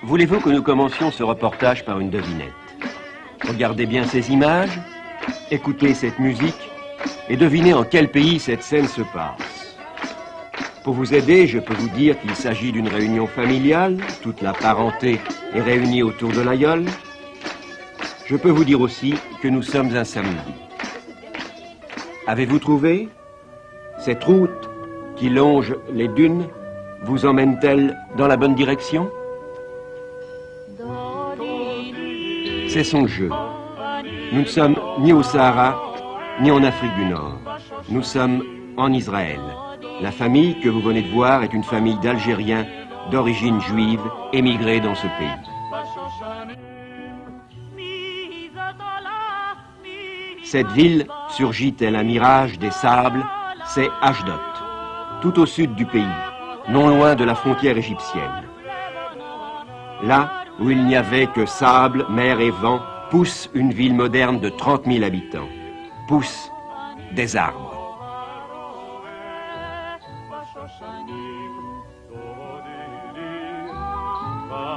Voulez-vous que nous commencions ce reportage par une devinette? Regardez bien ces images, écoutez cette musique et devinez en quel pays cette scène se passe. Pour vous aider, je peux vous dire qu'il s'agit d'une réunion familiale, toute la parenté est réunie autour de l'aïeul. Je peux vous dire aussi que nous sommes un samedi. Avez-vous trouvé? Cette route qui longe les dunes vous emmène-t-elle dans la bonne direction? C'est son jeu. Nous ne sommes ni au Sahara, ni en Afrique du Nord. Nous sommes en Israël. La famille que vous venez de voir est une famille d'Algériens d'origine juive émigrés dans ce pays. Cette ville surgit tel un mirage des sables, c'est Ashdod, tout au sud du pays, non loin de la frontière égyptienne. Là où il n'y avait que sable, mer et vent, pousse une ville moderne de 30 000 habitants. Poussent des arbres.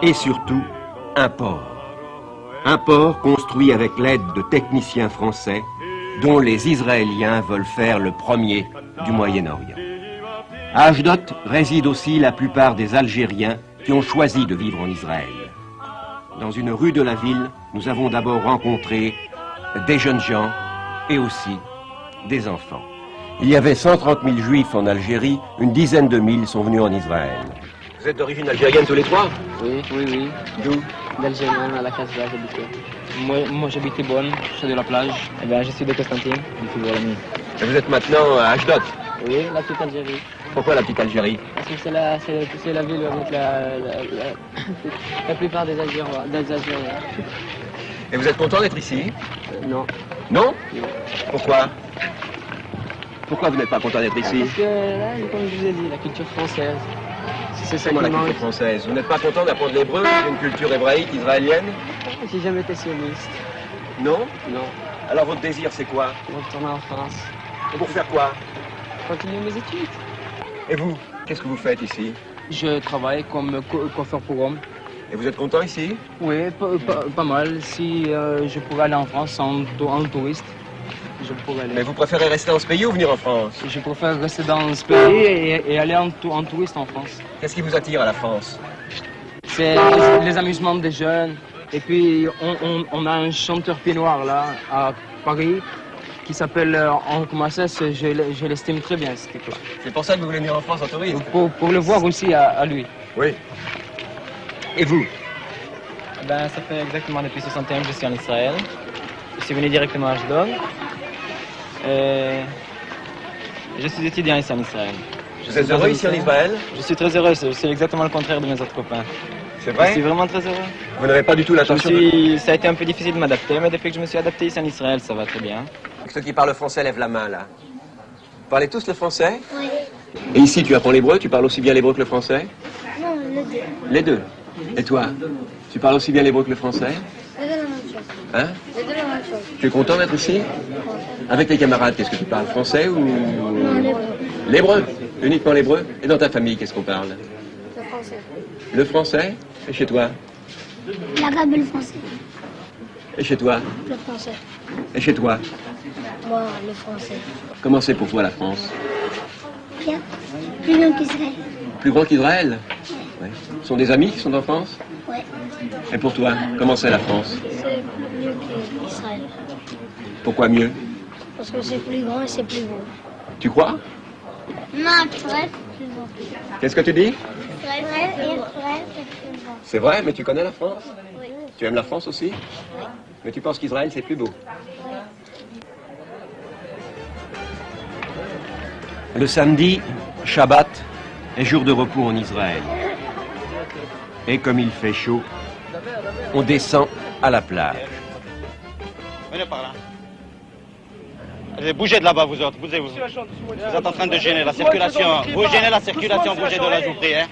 Et surtout, un port. Un port construit avec l'aide de techniciens français, dont les Israéliens veulent faire le premier du Moyen-Orient. À Ashdod résident aussi la plupart des Algériens qui ont choisi de vivre en Israël. Dans une rue de la ville, nous avons d'abord rencontré des jeunes gens et aussi des enfants. Il y avait 130 000 juifs en Algérie, une dizaine de mille sont venus en Israël. Vous êtes d'origine algérienne tous les trois? Oui, oui, oui. D'où? D'Algérien, à la Casbah, j'habitais. Moi j'habitais Bonn, je suis de la plage. Eh bien, je suis de Constantine, du Fibrolamie. Et vous êtes maintenant à Ashdod? Oui, la petite Algérie. Pourquoi la petite Algérie? Parce que c'est la ville avec la plupart des Algériens. Et vous êtes content d'être ici? Non. Non? Non. Pourquoi? Pourquoi vous n'êtes pas content d'être ici? Parce que là, comme je vous ai dit, la culture française. C'est ça qui Comment la manque. culture française? Vous n'êtes pas content d'apprendre l'hébreu, une culture hébraïque, israélienne? J'ai jamais été sioniste. Non? Non. Alors votre désir c'est quoi? Retourner en France. Pour faire quoi? Continuer mes études. Et vous? Qu'est-ce que vous faites ici? Je travaille comme coiffeur pour hommes. Et vous êtes content ici? Oui, pas mal. Si je pourrais aller en France en touriste, je pourrais aller. Mais vous préférez rester dans ce pays ou venir en France? Je préfère rester dans ce pays et aller en touriste en France. Qu'est-ce qui vous attire à la France? C'est les amusements des jeunes. Et puis, on a un chanteur pied noir là, à Paris, qui s'appelle Henri Massès. Je l'estime très bien, ce type-là. C'est pour ça que vous voulez venir en France en touriste? Pour le voir aussi à lui. Oui. Et vous? Ben, ça fait exactement depuis 61 que je suis en Israël. Je suis venu directement à Ashdod. Je suis étudiant ici en Israël. Vous êtes heureux ici en Israël? Je suis très heureux, c'est exactement le contraire de mes autres copains. C'est vrai? Je suis vraiment très heureux. Vous n'avez pas du tout l'attention Ça a été un peu difficile de m'adapter, mais depuis que je me suis adapté ici en Israël, ça va très bien. Ceux qui parlent français lèvent la main là. Vous parlez tous le français? Oui. Et ici tu apprends l'hébreu? Tu parles aussi bien l'hébreu que le français? Non, les deux. Les deux. Et toi? Tu parles aussi bien l'hébreu que le français? Les deux la même chose. Hein? Les deux la même chose. Tu es content d'être ici? Avec tes camarades, qu'est-ce que tu parles? Français ou... Non, les deux. L'hébreu? Uniquement l'hébreu? Et dans ta famille, qu'est-ce qu'on parle? Le français. Le français? Et chez toi? L'arabe et le français. Et chez toi? Le français. Et chez toi? Moi, le français. Comment c'est pour toi la France? Bien. Plus bien qu'Israël. Plus grand qu'Israël? Ouais. Ce sont des amis qui sont en France? Ouais. Et pour toi, comment c'est la France? C'est mieux qu'Israël. Pourquoi mieux? Parce que c'est plus grand et c'est plus beau. Tu crois? Non, Israël, c'est plus beau. Qu'est-ce que tu dis? Israël, c'est plus beau. C'est vrai, mais tu connais la France? Oui. Tu aimes la France aussi? Oui. Mais tu penses qu'Israël c'est plus beau? Le samedi, Shabbat, est jour de repos en Israël. Et comme il fait chaud, on descend à la plage. Venez par là. Allez, bougez de là-bas, vous autres, bougez-vous. Vous êtes en train de gêner la circulation. Vous gênez la circulation, bougez de là, je vous prie. Hein.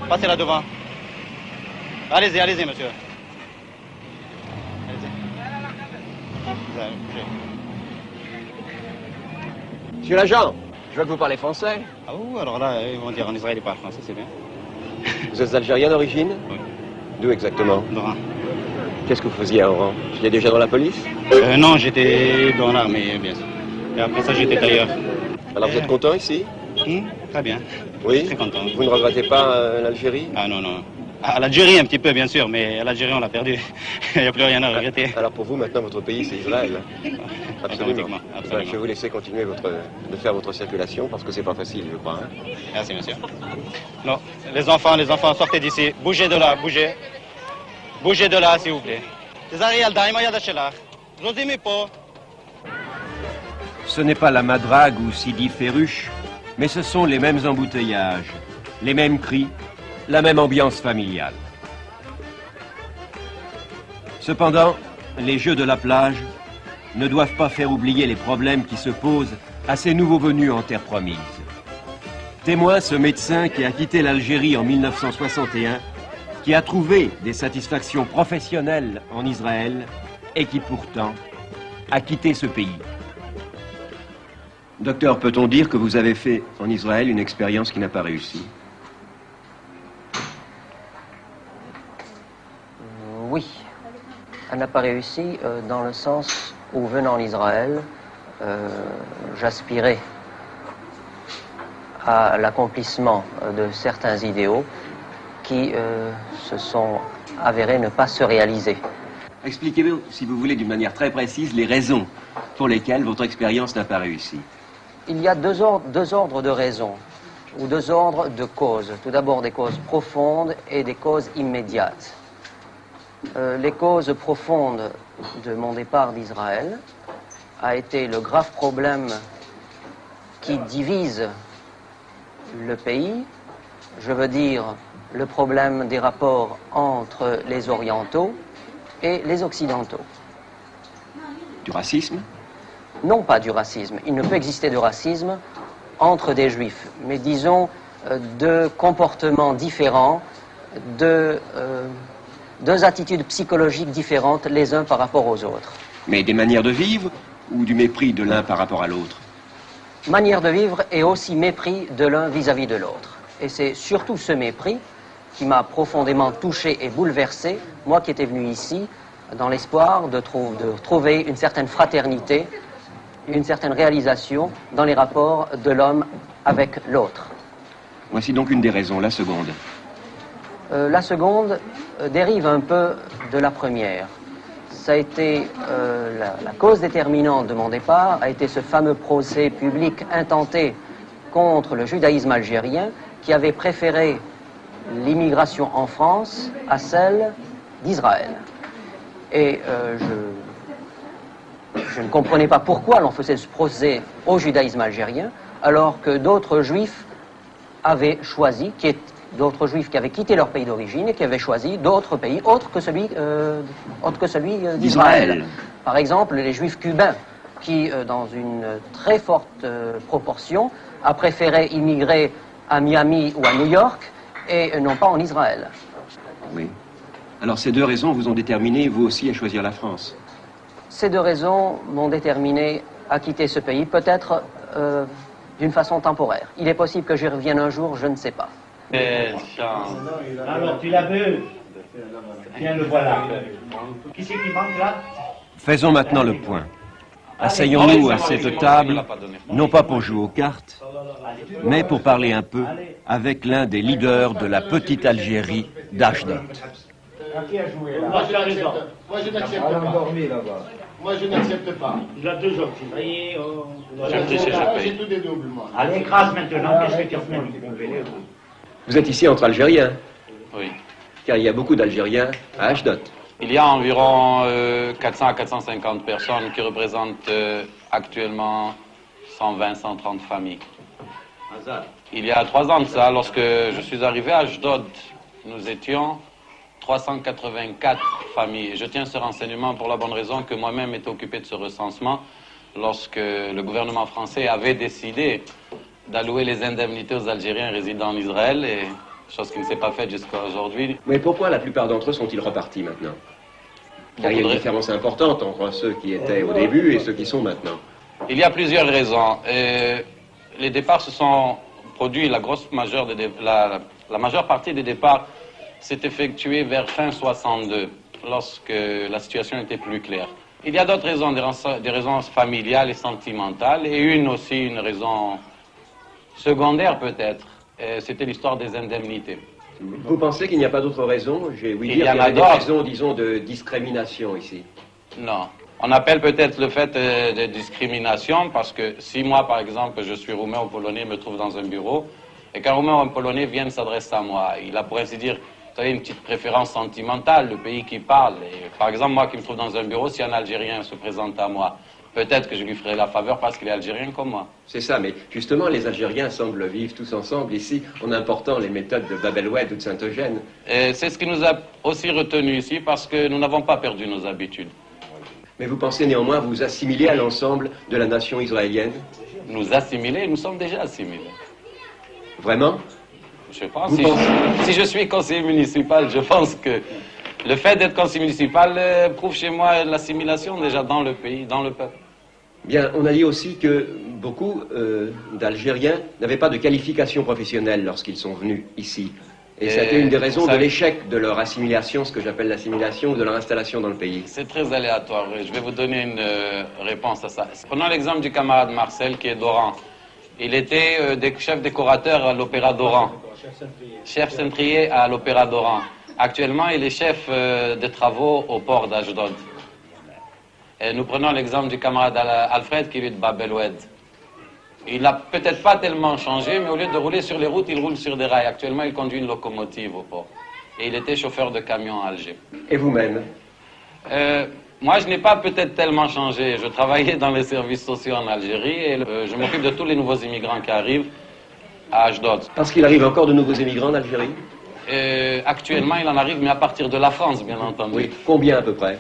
Passez là devant. Allez-y, allez-y, monsieur. Allez-y. Vous allez, bougez. Monsieur l'agent, je vois que vous parlez français. Ah oui, alors là, ils vont dire en Israël, ils parlent français, c'est bien. Vous êtes algérien d'origine? Oui. D'où exactement? d'Oran. Qu'est-ce que vous faisiez à Oran? Vous étiez déjà dans la police? Non, j'étais dans l'armée, bien sûr. Et après ça, j'étais ailleurs. Alors vous êtes content ici? Très bien. Oui? Très content. Vous ne regrettez pas l'Algérie? Ah non, non. À l'Algérie, un petit peu, bien sûr, mais à l'Algérie, on l'a perdu. Il n'y a plus rien à regretter. Alors pour vous, maintenant, votre pays, c'est Israël? Absolument. Absolument. Je vais vous laisser continuer de faire votre circulation parce que c'est pas facile, je crois. Hein. Merci, monsieur. Non, les enfants, sortez d'ici. Bougez de là, bougez. Bougez de là, s'il vous plaît. Ce n'est pas la Madrague ou Sidi Ferruche, mais ce sont les mêmes embouteillages, les mêmes cris, la même ambiance familiale. Cependant, les jeux de la plage ne doivent pas faire oublier les problèmes qui se posent à ces nouveaux venus en terre promise. Témoin ce médecin qui a quitté l'Algérie en 1961, qui a trouvé des satisfactions professionnelles en Israël et qui pourtant a quitté ce pays. Docteur, peut-on dire que vous avez fait en Israël une expérience qui n'a pas réussi? Oui, elle n'a pas réussi dans le sens où, venant en Israël, j'aspirais à l'accomplissement de certains idéaux qui se sont avérés ne pas se réaliser. Expliquez-vous, si vous voulez, d'une manière très précise, les raisons pour lesquelles votre expérience n'a pas réussi. Il y a deux ordres de raisons, ou deux ordres de causes. Tout d'abord des causes profondes et des causes immédiates. Les causes profondes de mon départ d'Israël a été le grave problème qui divise le pays, je veux dire le problème des rapports entre les Orientaux et les Occidentaux. Du racisme? Non pas du racisme. Il ne peut exister de racisme entre des Juifs, mais disons de comportements différents, deux attitudes psychologiques différentes les uns par rapport aux autres. Mais des manières de vivre ou du mépris de l'un par rapport à l'autre? Manière de vivre et aussi mépris de l'un vis-à-vis de l'autre. Et c'est surtout ce mépris qui m'a profondément touché et bouleversé, moi qui étais venu ici dans l'espoir de trouver une certaine fraternité, une certaine réalisation dans les rapports de l'homme avec l'autre. Voici donc une des raisons, la seconde. La seconde dérive un peu de la première. Ça a été la cause déterminante de mon départ, a été ce fameux procès public intenté contre le judaïsme algérien qui avait préféré l'immigration en France à celle d'Israël. Et je ne comprenais pas pourquoi l'on faisait ce procès au judaïsme algérien alors que d'autres juifs avaient choisi, d'autres juifs qui avaient quitté leur pays d'origine et qui avaient choisi d'autres pays autres que celui d'Israël. Par exemple, les juifs cubains qui, dans une très forte proportion, a préféré immigrer à Miami ou à New York et non pas en Israël. Oui. Alors ces deux raisons vous ont déterminé, vous aussi, à choisir la France? Ces deux raisons m'ont déterminé à quitter ce pays, peut-être d'une façon temporaire. Il est possible que j'y revienne un jour, je ne sais pas. Alors, tu l'as vu? Tiens, le voilà. Qui c'est qui manque là? Faisons maintenant le point. Asseyons-nous à cette table, non pas pour jouer aux cartes, mais pour parler un peu avec l'un des leaders de la petite Algérie d'Ashdod. Qui a joué là? Moi je n'accepte pas. Moi je n'accepte pas. Il a 2 ans. J'ai tout des doubles, moi. Allez, écrase maintenant. Qu'est-ce que tu fais? Vous êtes ici entre Algériens, Oui. car il y a beaucoup d'Algériens à Ashdod. Il y a environ 400 à 450 personnes qui représentent actuellement 120-130 familles. Il y a 3 ans de ça, lorsque je suis arrivé à Ashdod, nous étions 384 familles. Je tiens ce renseignement pour la bonne raison que moi-même étais occupé de ce recensement lorsque le gouvernement français avait décidé d'allouer les indemnités aux Algériens résidant en Israël, et chose qui ne s'est pas faite jusqu'à aujourd'hui. Mais pourquoi la plupart d'entre eux sont-ils repartis maintenant? Car il y a une différence importante entre ceux qui étaient au début et ceux qui sont maintenant. Il y a plusieurs raisons. Les départs se sont produits, la majeure partie des départs s'est effectué vers fin 62, lorsque la situation était plus claire. Il y a d'autres raisons, des raisons familiales et sentimentales, et une raison secondaire peut-être, c'était l'histoire des indemnités. Vous pensez qu'il n'y a pas d'autres raisons? J'ai ouï Il dire y en qu'il y a avait des d'autres. raisons, disons, de discrimination ici. Non. On appelle peut-être le fait de discrimination parce que si moi, par exemple, je suis roumain ou polonais, me trouve dans un bureau, et qu'un roumain ou un polonais vient s'adresser à moi, il a pour ainsi dire, vous savez, une petite préférence sentimentale, le pays qui parle. Et, par exemple, moi qui me trouve dans un bureau, si un Algérien se présente à moi, peut-être que je lui ferai la faveur parce qu'il est algérien comme moi. C'est ça, mais justement, les Algériens semblent vivre tous ensemble ici, en important les méthodes de Bab el-Oued ou de Saint-Eugène. C'est ce qui nous a aussi retenu ici parce que nous n'avons pas perdu nos habitudes. Mais vous pensez néanmoins vous assimiler à l'ensemble de la nation israélienne? Nous assimiler, nous sommes déjà assimilés. Vraiment? Je pense, Vous si je suis conseiller municipal, je pense que le fait d'être conseiller municipal prouve chez moi l'assimilation déjà dans le pays, dans le peuple. Bien, on a dit aussi que beaucoup d'Algériens n'avaient pas de qualification professionnelle lorsqu'ils sont venus ici. Et ça a été une des raisons de l'échec de leur assimilation, ce que j'appelle l'assimilation, ou de leur installation dans le pays. C'est très aléatoire. Je vais vous donner une réponse à ça. Prenons l'exemple du camarade Marcel qui est d'Oran. Il était chef décorateur à l'Opéra d'Oran. Chef centrier à l'Opéra d'Oran. Actuellement, il est chef de travaux au port d'Ashdod. Et nous prenons l'exemple du camarade Alfred qui est de Bab el-Oued. Il n'a peut-être pas tellement changé, mais au lieu de rouler sur les routes, il roule sur des rails. Actuellement, il conduit une locomotive au port. Et il était chauffeur de camion à Alger. Et vous-même? Moi, je n'ai pas peut-être tellement changé. Je travaillais dans les services sociaux en Algérie et je m'occupe de tous les nouveaux immigrants qui arrivent à Ashdod. Parce qu'il arrive encore de nouveaux émigrants en Algérie? Actuellement, il en arrive, mais à partir de la France, bien entendu. Oui. Combien à peu près?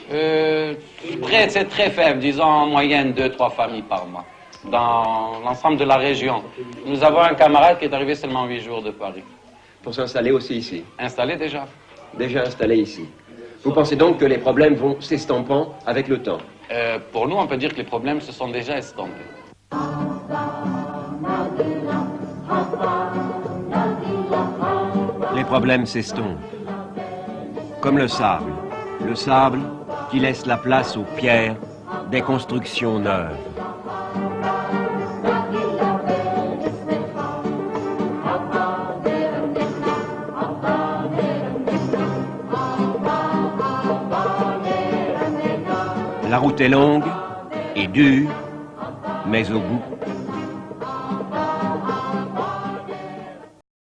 C'est très faible, disons en moyenne 2-3 familles par mois, dans l'ensemble de la région. Nous avons un camarade qui est arrivé seulement 8 jours de Paris. Pour s'installer aussi ici? Installé déjà. Déjà installé ici. Vous pensez donc que les problèmes vont s'estampant avec le temps? Pour nous, on peut dire que les problèmes se sont déjà estompés. Les problèmes s'estompent. Comme le sable. Le sable qui laisse la place aux pierres des constructions neuves. La route est longue et dure, mais au bout,